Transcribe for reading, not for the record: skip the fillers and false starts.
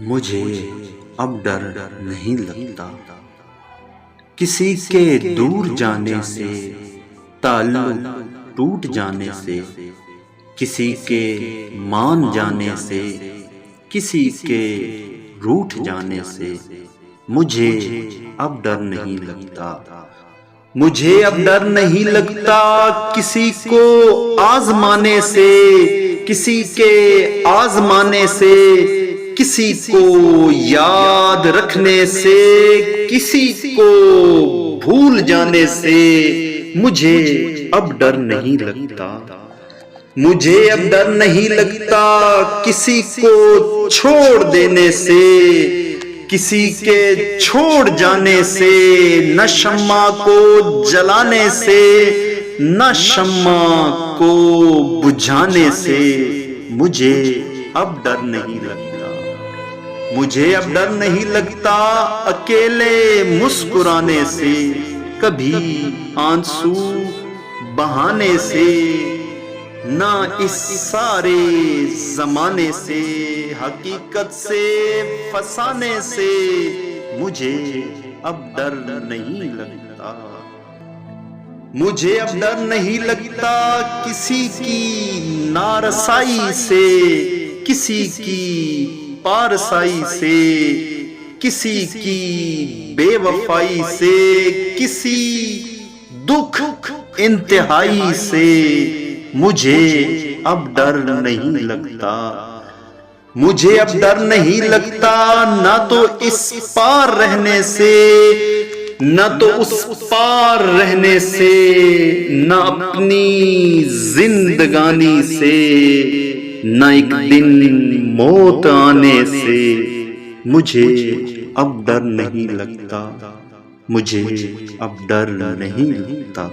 مجھے اب ڈر نہیں لگتا کسی کے دور جانے سے، تعلق ٹوٹ جانے سے، کسی کے مان جانے سے، کسی کے روٹھ جانے سے۔ مجھے اب ڈر نہیں لگتا، مجھے اب ڈر نہیں لگتا کسی کو آزمانے سے، کسی کے آزمانے سے، کسی کو یاد رکھنے سے، کسی کو بھول جانے سے۔ مجھے اب ڈر نہیں لگتا، مجھے اب ڈر نہیں لگتا کسی کو چھوڑ دینے سے، کسی کے چھوڑ جانے سے، نہ شمع کو جلانے سے، نہ شمع کو بجھانے سے۔ مجھے اب ڈر نہیں لگتا، مجھے اب ڈر نہیں لگتا اکیلے مسکرانے سے، کبھی آنسو بہانے سے، نہ اس سارے زمانے سے، حقیقت سے فسانے سے۔ مجھے اب ڈر نہیں لگتا، مجھے اب ڈر نہیں لگتا کسی کی نارسائی سے، کسی کی پارسائی سے، کسی کی بے وفائی سے، کسی دکھ انتہائی سے۔ مجھے اب ڈر نہیں لگتا، مجھے اب ڈر نہیں لگتا نہ تو اس پار رہنے سے، نہ تو اس پار رہنے سے، نہ اپنی زندگانی سے، نہ ایک دن موت آنے سے۔ مجھے اب ڈر نہیں لگتا، مجھے اب ڈر نہیں لگتا۔